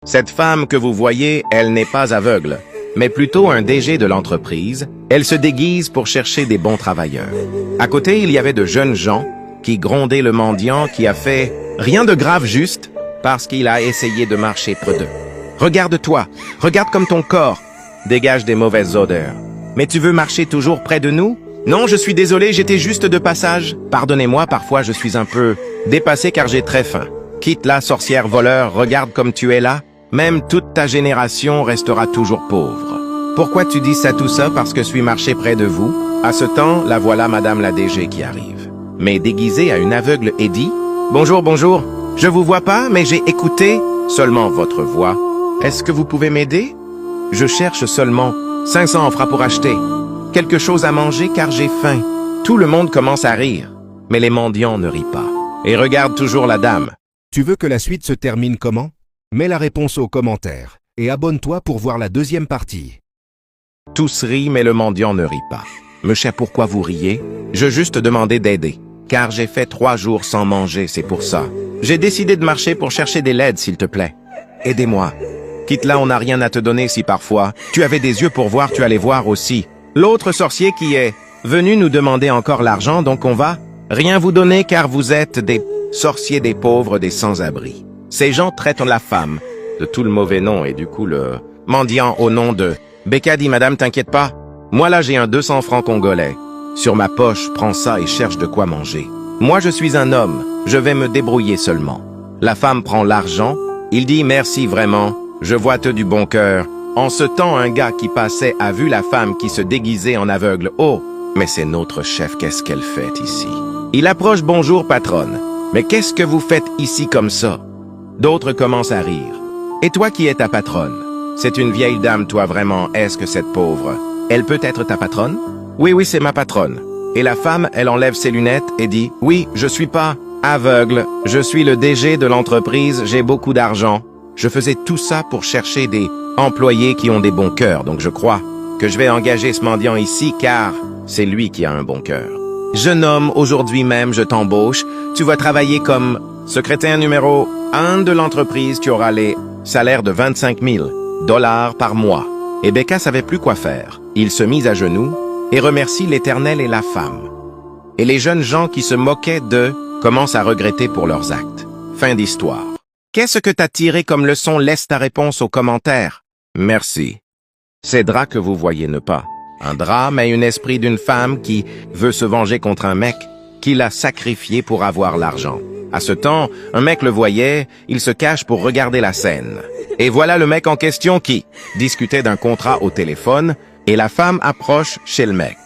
Cette femme que vous voyez, elle n'est pas aveugle, mais plutôt un DG de l'entreprise. Elle se déguise pour chercher des bons travailleurs. À côté, il y avait de jeunes gens qui grondaient le mendiant qui a fait rien de grave juste parce qu'il a essayé de marcher près d'eux. Regarde-toi, regarde comme ton corps dégage des mauvaises odeurs. Mais tu veux marcher toujours près de nous? Non, je suis désolé, j'étais juste de passage. Pardonnez-moi, parfois je suis un peu dépassé car j'ai très faim. Quitte la sorcière voleur, regarde comme tu es là. Même toute ta génération restera toujours pauvre. Pourquoi tu dis ça tout ça? Parce que je suis marché près de vous? À ce temps, la voilà Madame la DG qui arrive. Mais déguisée à une aveugle et dit « Bonjour, bonjour, je vous vois pas, mais j'ai écouté seulement votre voix. Est-ce que vous pouvez m'aider? Je cherche seulement 500 francs pour acheter quelque chose à manger car j'ai faim. » Tout le monde commence à rire, mais les mendiants ne rient pas et regardent toujours la dame. Tu veux que la suite se termine comment? Mets la réponse aux commentaires et abonne-toi pour voir la deuxième partie. Tous rient, mais le mendiant ne rit pas. Monsieur, pourquoi vous riez? Je juste demandé d'aider, car j'ai fait 3 jours sans manger, c'est pour ça. J'ai décidé de marcher pour chercher des laides, s'il te plaît. Aidez-moi. Quitte là, on n'a rien à te donner si parfois tu avais des yeux pour voir, tu allais voir aussi. L'autre sorcier qui est venu nous demander encore l'argent, donc on va rien vous donner car vous êtes des sorciers des pauvres, des sans-abri. Ces gens traitent la femme de tout le mauvais nom et du coup le mendiant au nom de Becca dit « Madame, t'inquiète pas, moi là j'ai un 200 francs congolais. Sur ma poche, prends ça et cherche de quoi manger. Moi je suis un homme, je vais me débrouiller seulement. » La femme prend l'argent, il dit « Merci vraiment, je vois te du bon cœur. » En ce temps, un gars qui passait a vu la femme qui se déguisait en aveugle. « Oh, mais c'est notre chef, qu'est-ce qu'elle fait ici? » Il approche « Bonjour patronne, mais qu'est-ce que vous faites ici comme ça? » D'autres commencent à rire. « Et toi qui es ta patronne? C'est une vieille dame, toi vraiment, est-ce que cette pauvre? Elle peut être ta patronne? » « Oui, c'est ma patronne. » Et la femme, elle enlève ses lunettes et dit « Oui, je suis pas aveugle, je suis le DG de l'entreprise, j'ai beaucoup d'argent. Je faisais tout ça pour chercher des employés qui ont des bons cœurs, donc je crois que je vais engager ce mendiant ici car c'est lui qui a un bon cœur. Jeune homme, aujourd'hui même, je t'embauche, tu vas travailler comme secrétaire numéro 1 de l'entreprise, tu auras les salaires de 25 000 $ par mois. » Et Becca savait plus quoi faire. Il se mit à genoux et remercie l'Éternel et la femme. Et les jeunes gens qui se moquaient d'eux commencent à regretter pour leurs actes. Fin d'histoire. Qu'est-ce que t'as tiré comme leçon? Laisse ta réponse aux commentaires. Merci. Ces draps que vous voyez ne pas. Un drap, mais un esprit d'une femme qui veut se venger contre un mec qui l'a sacrifié pour avoir l'argent. À ce temps, un mec le voyait, il se cache pour regarder la scène. Et voilà le mec en question qui discutait d'un contrat au téléphone et la femme approche chez le mec.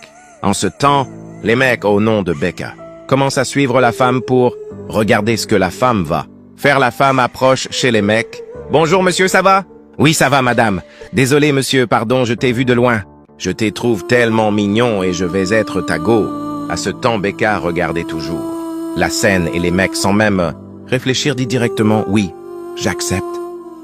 En ce temps, les mecs au nom de Becca commencent à suivre la femme pour regarder ce que la femme va faire. La femme approche chez les mecs. « Bonjour monsieur, ça va? »« Oui, ça va madame. Désolé monsieur, pardon, je t'ai vu de loin. Je te trouve tellement mignon et je vais être ta go. » À ce temps, Becca regardait toujours la scène et les mecs sans même réfléchir dit directement « Oui, j'accepte. »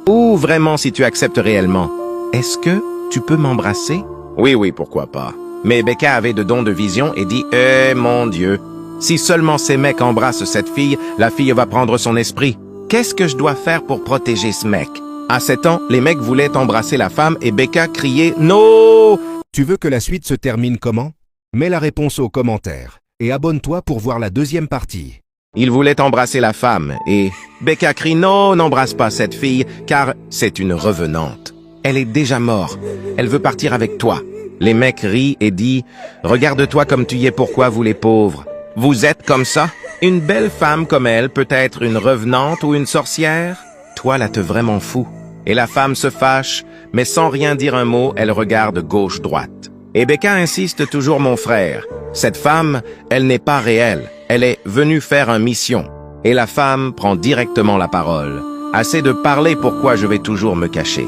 Ou vraiment si tu acceptes réellement. « Est-ce que tu peux m'embrasser? » Oui, pourquoi pas. Mais Becca avait de dons de vision et dit « Eh mon Dieu, si seulement ces mecs embrassent cette fille, la fille va prendre son esprit. Qu'est-ce que je dois faire pour protéger ce mec? » À 7 ans, les mecs voulaient embrasser la femme et Becca criait « Non !» Tu veux que la suite se termine comment? Mets la réponse aux commentaires et abonne-toi pour voir la deuxième partie. Il voulait embrasser la femme et Becca crie « Non, n'embrasse pas cette fille car c'est une revenante. Elle est déjà morte. Elle veut partir avec toi. » Les mecs rient et disent « Regarde-toi comme tu y es, pourquoi vous les pauvres? Vous êtes comme ça? Une belle femme comme elle peut être une revenante ou une sorcière? Toi là te vraiment fou. » Et la femme se fâche, mais sans rien dire un mot, elle regarde gauche-droite. Et Becca insiste toujours « Mon frère, cette femme, elle n'est pas réelle. Elle est venue faire une mission. » Et la femme prend directement la parole. « Assez de parler, pourquoi je vais toujours me cacher?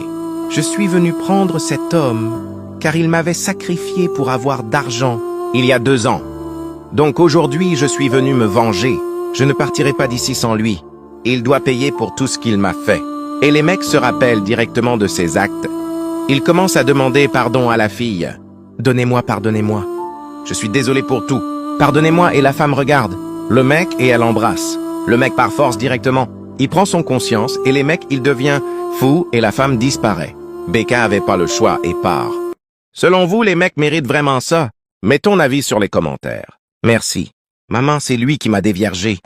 Je suis venue prendre cet homme, car il m'avait sacrifié pour avoir d'argent il y a 2 ans. Donc aujourd'hui, je suis venu me venger. Je ne partirai pas d'ici sans lui. Il doit payer pour tout ce qu'il m'a fait. » Et les mecs se rappellent directement de ses actes. Ils commencent à demander pardon à la fille. « Donnez-moi, pardonnez-moi. Je suis désolé pour tout. Pardonnez-moi. » Et la femme regarde le mec et elle embrasse. Le mec par force directement. Il prend son conscience et les mecs, il devient Fou et la femme disparaît. Becca avait pas le choix et part. Selon vous, les mecs méritent vraiment ça? Mets ton avis sur les commentaires. Merci. Maman, c'est lui qui m'a déviergé.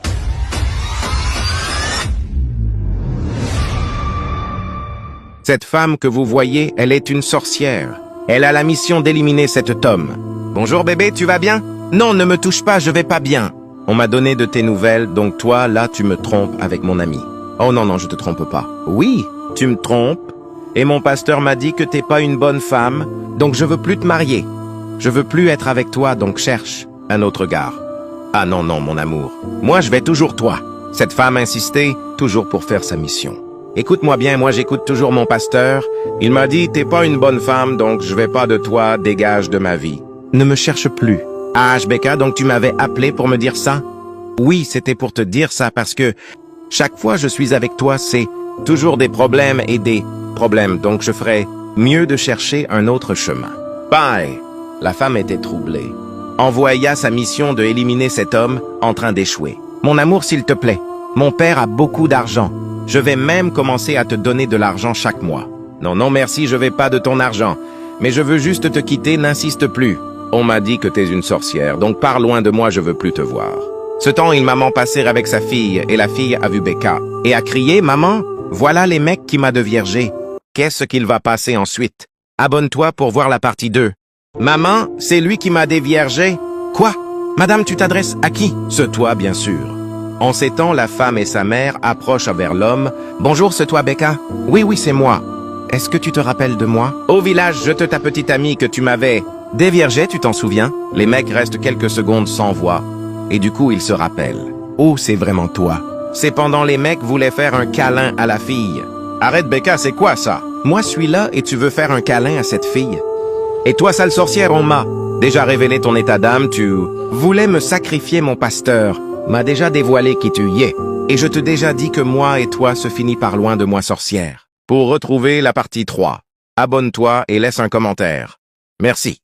Cette femme que vous voyez, elle est une sorcière. Elle a la mission d'éliminer cet homme. Bonjour bébé, tu vas bien? Non, ne me touche pas, je vais pas bien. On m'a donné de tes nouvelles, donc toi, là, tu me trompes avec mon ami. Oh non, non, je te trompe pas. Oui, tu me trompes. Et mon pasteur m'a dit que t'es pas une bonne femme, donc je veux plus te marier. Je veux plus être avec toi, donc cherche un autre gars. Ah non, non, mon amour. Moi, je vais toujours toi. Cette femme insistait, toujours pour faire sa mission. Écoute-moi bien, moi j'écoute toujours mon pasteur. Il m'a dit, t'es pas une bonne femme, donc je vais pas de toi, dégage de ma vie. Ne me cherche plus. Ah, Becca, donc tu m'avais appelé pour me dire ça? Oui, c'était pour te dire ça parce que chaque fois je suis avec toi, c'est toujours des problèmes et des problèmes, donc je ferais mieux de chercher un autre chemin. Bye! La femme était troublée. Envoya sa mission de éliminer cet homme en train d'échouer. Mon amour, s'il te plaît, mon père a beaucoup d'argent. Je vais même commencer à te donner de l'argent chaque mois. Non, non, merci, je vais pas de ton argent. Mais je veux juste te quitter, n'insiste plus. On m'a dit que t'es une sorcière, donc pars loin de moi, je veux plus te voir. Ce temps, il maman passé avec sa fille, et la fille a vu Becca, et a crié, maman, voilà les mecs qui m'a deviergé. Qu'est-ce qu'il va passer ensuite? Abonne-toi pour voir la partie 2. Maman, c'est lui qui m'a déviergé. Quoi? Madame, tu t'adresses à qui? Ce toi, bien sûr. En ces temps, la femme et sa mère approchent vers l'homme. Bonjour, c'est toi, Becca? Oui, oui, c'est moi. Est-ce que tu te rappelles de moi? Au village, je te ta petite amie que tu m'avais déviergé, tu t'en souviens? Les mecs restent quelques secondes sans voix. Et du coup, ils se rappellent. Oh, c'est vraiment toi. C'est pendant les mecs voulaient faire un câlin à la fille. Arrête, Becca, c'est quoi ça? Moi, je suis là et tu veux faire un câlin à cette fille? Et toi, sale sorcière, on m'a déjà révélé ton état d'âme, tu voulais me sacrifier, mon pasteur m'a déjà dévoilé qui tu y es. Et je te déjà dit que moi et toi se finit par loin de moi, sorcière. Pour retrouver la partie 3, abonne-toi et laisse un commentaire. Merci.